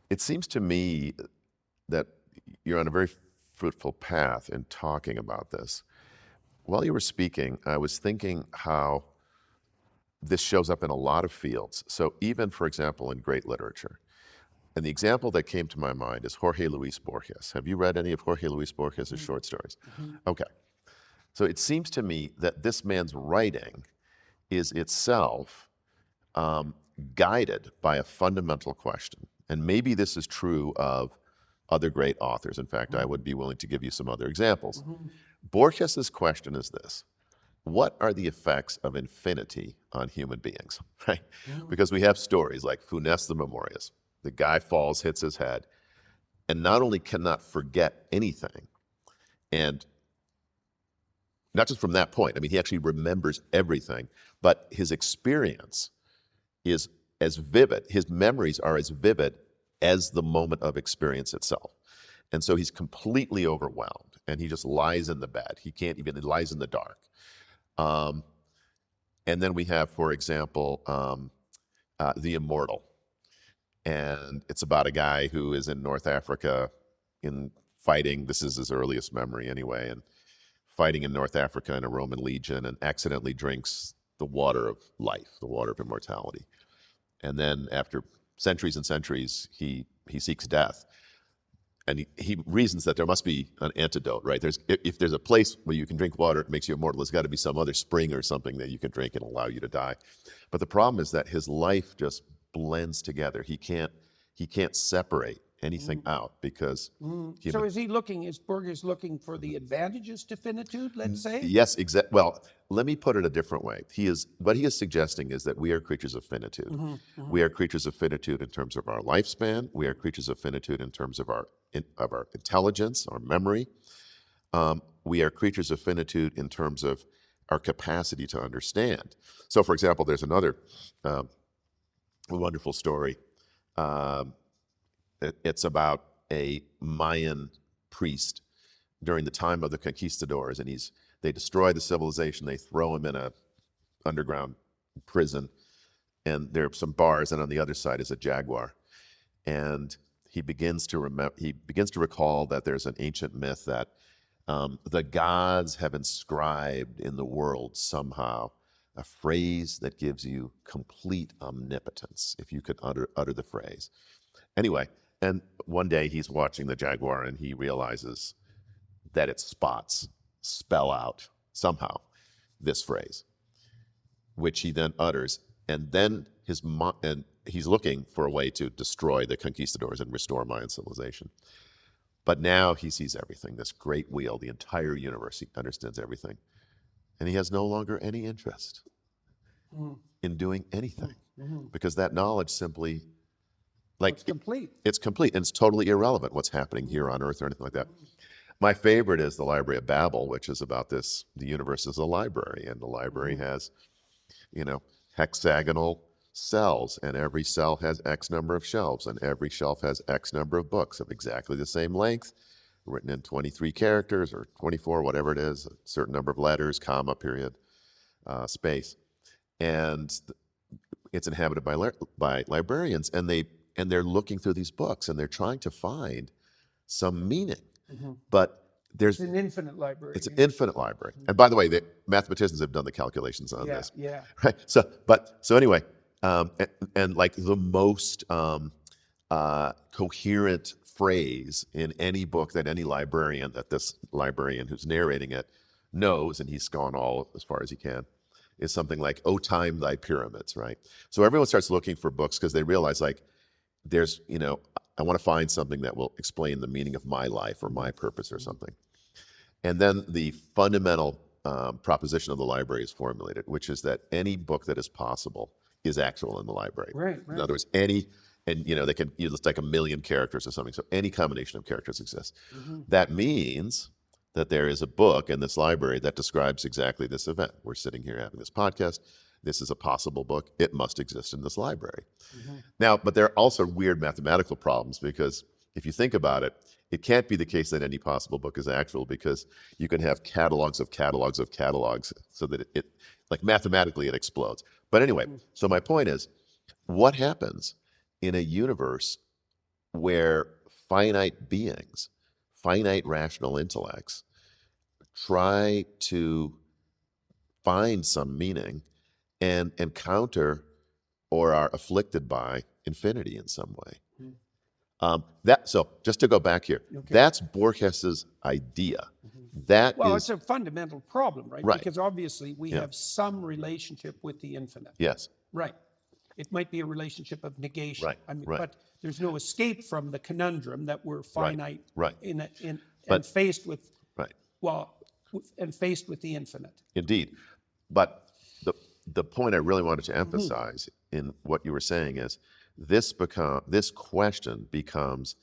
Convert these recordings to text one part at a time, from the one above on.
It seems to me that you're on a very fruitful path in talking about this. While you were speaking, I was thinking how this shows up in a lot of fields. So even, for example, in great literature. And the example that came to my mind is Jorge Luis Borges. Have you read any of Jorge Luis Borges' Mhm. short stories? Mhm. Okay. So it seems to me that this man's writing is itself um, guided by a fundamental question. And maybe this is true of other great authors. In fact, I would be willing to give you some other examples. Mhm. Borges's question is this: what are the effects of infinity on human beings? Right? Mhm. Because we have stories like Funes the Memorious. The guy falls, hits his head, and not only cannot forget anything, and not just from that point, I mean, he actually remembers everything, but his experience is as vivid, his memories are as vivid as the moment of experience itself. And so he's completely overwhelmed and he just lies in the bed. He can't even, he lies in the dark. Um, and then we have, for example, The Immortal. And it's about a guy who is in North Africa in fighting. This is his earliest memory anyway, and fighting in North Africa in a Roman legion and accidentally drinks the water of life, the water of immortality. And then after centuries and centuries, he seeks death. And he reasons that there must be an antidote, right? If there's a place where you can drink water, it makes you immortal. There's got to be some other spring or something that you can drink and allow you to die. But the problem is that his life just blends together. He can't separate anything Mhm. out because Mhm. So human. is Borges looking for the advantages to finitude, let's say? Yes, exactly. Well, let me put it a different way. What he is suggesting is that we are creatures of finitude. Mhm. We Mhm. are creatures of finitude in terms of our lifespan. We are creatures of finitude in terms of our intelligence, our memory. We are creatures of finitude in terms of our capacity to understand. So, for example, there's another um, wonderful story. Um, it's about a Mayan priest during the time of the conquistadors, and they destroy the civilization. They throw him in a underground prison, and there are some bars, and on the other side is a jaguar. And he begins to recall that there's an ancient myth that the gods have inscribed in the world somehow a phrase that gives you complete omnipotence if you could utter the phrase. Anyway, and one day he's watching the jaguar and he realizes that its spots spell out somehow this phrase, which he then utters, and then and he's looking for a way to destroy the conquistadors and restore Mayan civilization. But now he sees everything, this great wheel, the entire universe. He understands everything, and he has no longer any interest Mhm. in doing anything Mhm. because that knowledge simply, like, It's complete. it's complete and it's totally irrelevant what's happening here on Earth or anything like that. Mhm. My favorite is the Library of Babel, which is about this. The universe is a library, and the library Mhm. has, you know, hexagonal cells, and every cell has X number of shelves, and every shelf has X number of books of exactly the same length, written in 23 characters or 24, whatever it is, a certain number of letters, comma, period, space. And it's inhabited by librarians, and they're looking through these books, and they're trying to find some meaning. Mhm. But It's there's an infinite library. it's an Yeah. infinite library. And by the way, the mathematicians have done the calculations on Yeah. this, Yeah. right? So anyway, and like the most coherent phrase in any book that any librarian, that this librarian who's narrating it knows, and he's gone all as far as he can, is something like "O time thy pyramids," right? So everyone starts looking for books because they realize, like, there's, I want to find something that will explain the meaning of my life or my Mhm. purpose or Mhm. something. And then the fundamental proposition of the library is formulated, which is that any book that is possible is actual in the library. Right. In Right. other words, and they can use like a million characters or something. So any combination of characters exists. Mhm. That means that there is a book in this library that describes exactly this event. We're sitting here having this podcast. This is a possible book. It must exist in this library. Mhm. Now, but there are also weird mathematical problems because if you think about it, it can't be the case that any possible book is actual because you can have catalogs of catalogs of catalogs so that it like mathematically it explodes. But anyway, Mhm. so my point is, what happens in a universe where finite beings, finite rational intellects, try to find some meaning and encounter or are afflicted by infinity in some way. So just to go back here, Okay. that's Borges's idea. That Well, is it's a fundamental problem, right? Right. Because obviously we Yeah. have some relationship with the infinite. yes, Right. It might be a relationship of negation. Right, I mean, right. but there's no escape from the conundrum that we're finite right. and But- faced with, right. well, and faced with the infinite. Indeed. But the point I really wanted to emphasize in what you were saying is this question becomes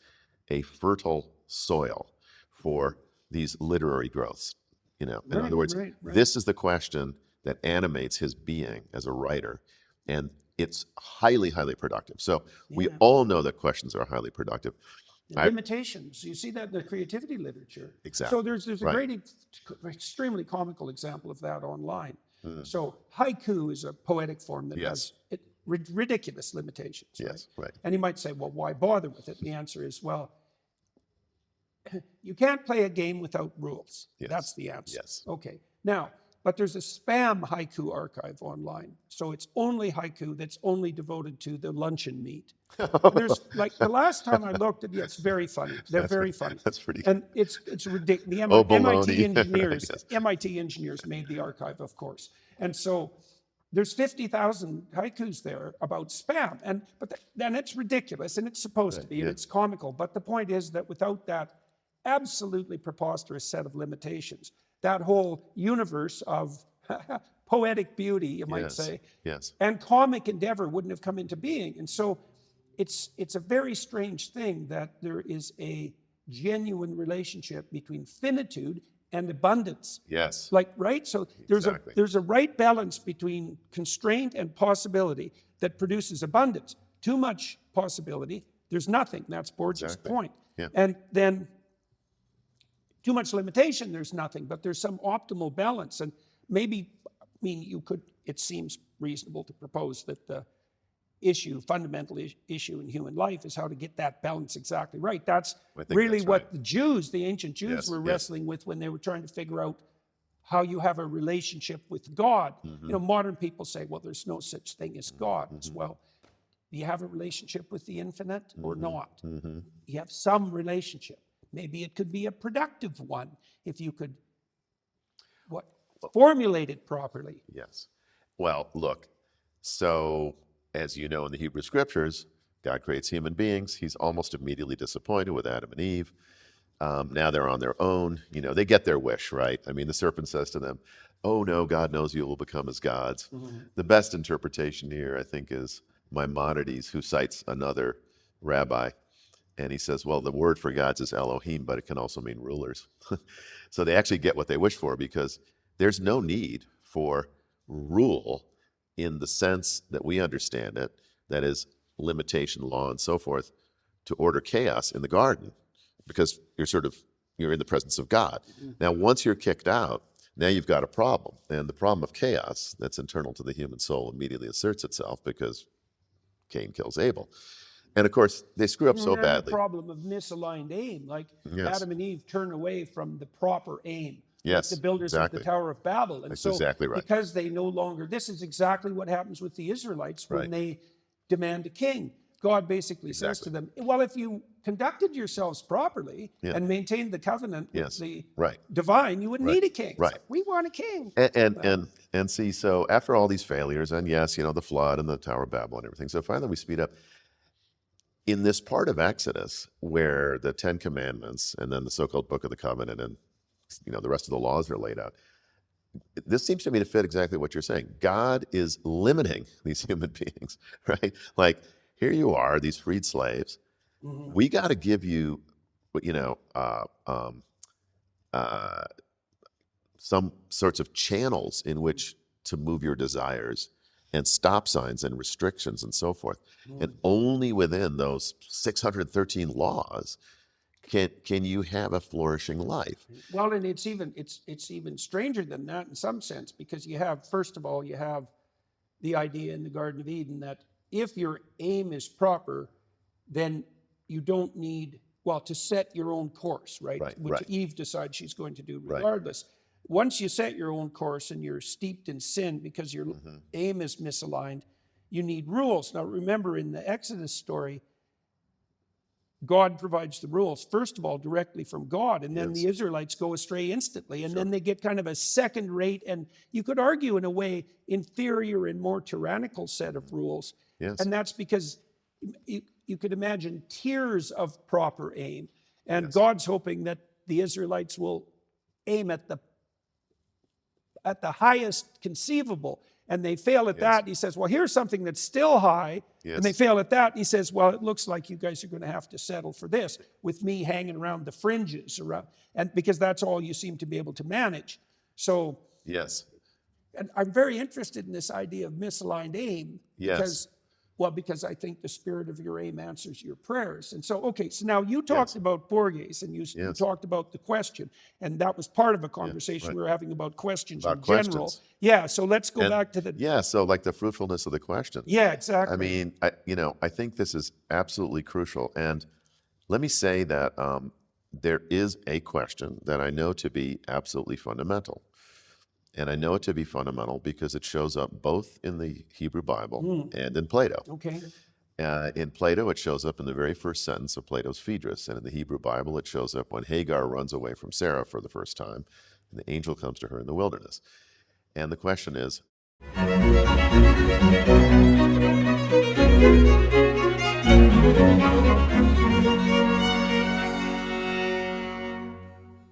a fertile soil for these literary growths. In other words, right. this is the question that animates his being as a writer, and it's highly, highly productive. So we Yeah. all know that questions are highly productive. Limitations. You see that in the creativity literature. Exactly. So there's a Right. great, extremely comical example of that online. Mm. So haiku is a poetic form that Yes. has ridiculous limitations. Yes, right. And you might say, well, why bother with it? And the answer is, well, you can't play a game without rules. Yes. That's the answer. Yes. Okay. Now, but there's a spam haiku archive online. So it's only haiku that's only devoted to the luncheon meat. And there's like the last time I looked at it's very funny. They're very funny. That's pretty. And it's ridiculous. The baloney. MIT engineers, Yes. MIT engineers made the archive, of course. And so there's 50,000 haikus there about spam, but then it's ridiculous, and it's supposed to be, and it's comical. But the point is that without that absolutely preposterous set of limitations, that whole universe of poetic beauty, you might say, Yes. and comic endeavor wouldn't have come into being. And so it's a very strange thing that there is a genuine relationship between finitude and abundance. Yes. Right? So there's a right balance between constraint and possibility that produces abundance. Too much possibility, there's nothing. That's Borges' point. Yeah. And then too much limitation, there's nothing, but there's some optimal balance. And maybe, it seems reasonable to propose that the fundamental issue in human life is how to get that balance exactly right. That's really what the ancient Jews were wrestling with when they were trying to figure out how you have a relationship with God. Modern people say, well, there's no such thing as God. Well, do you have a relationship with the infinite or not? You have some relationship. Maybe it could be a productive one if you could formulate it properly. Yes. Well, look, so as you know in the Hebrew Scriptures, God creates human beings. He's almost immediately disappointed with Adam and Eve. Now they're on their own. They get their wish, right? I mean, the serpent says to them, oh no, God knows you will become as gods. The best interpretation here, I think, is Maimonides, who cites another rabbi. And he says, well, the word for gods is Elohim, but it can also mean rulers. So they actually get what they wish for, because there's no need for rule in the sense that we understand it, that is limitation, law, and so forth, to order chaos in the garden, because you're in the presence of God. Now, once you're kicked out, now you've got a problem. And the problem of chaos that's internal to the human soul immediately asserts itself because Cain kills Abel. And of course, they screw up so badly. The problem of misaligned aim, like Yes. Adam and Eve turn away from the proper aim. Yes, like the builders exactly. of the Tower of Babel. And That's so exactly right. because they no longer, this is exactly what happens with the Israelites when they demand a king. God basically says to them, well, if you conducted yourselves properly and maintained the covenant with the divine, you wouldn't need a king. Right. It's like, we want a king. And see, so after all these failures, and yes, the flood and the Tower of Babel and everything, so finally we speed up. In this part of Exodus, where the Ten Commandments and then the so-called Book of the Covenant and the rest of the laws are laid out, this seems to me to fit exactly what you're saying. God is limiting these human beings, right? Like, here you are, these freed slaves. We got to give you, some sorts of channels in which to move your desires, and stop signs and restrictions and so forth. And only within those 613 laws can you have a flourishing life. Well, and it's even stranger than that in some sense, because first of all, you have the idea in the Garden of Eden that if your aim is proper, then you don't need, well, to set your own course, right? Right, Which right. Eve decides she's going to do Right. regardless. Once you set your own course and you're steeped in sin because your Mm-hmm. aim is misaligned, you need rules. Now, remember in the Exodus story, God provides the rules, first of all, directly from God, and then Yes. the Israelites go astray instantly, and Sure. then they get kind of a second rate, and you could argue in a way, inferior and more tyrannical set of rules. Yes. And that's because you could imagine tiers of proper aim, and Yes. God's hoping that the Israelites will aim at the highest conceivable, and they fail at Yes. that. And he says, well, here's something that's still high, and they Yes. fail at that. And he says, well, it looks like you guys are going to have to settle for this with me hanging around the fringes around, and because that's all you seem to be able to manage. So, Yes. and I'm very interested in this idea of misaligned aim Yes. because I think the spirit of your aim answers your prayers. And so, okay, so now you talked Yes. about Borges, and you Yes. talked about the question, and that was part of a conversation right. we were having about questions About in general. questions. Yeah, so let's go And- back to the, Yeah. So like the fruitfulness of the question. yeah, exactly. I mean, I think this is absolutely crucial. And let me say that there is a question that I know to be absolutely fundamental. And I know it to be fundamental because it shows up both in the Hebrew Bible and in Plato. Okay. In Plato, it shows up in the very first sentence of Plato's Phaedrus. And in the Hebrew Bible, it shows up when Hagar runs away from Sarah for the first time, and the angel comes to her in the wilderness. And the question is,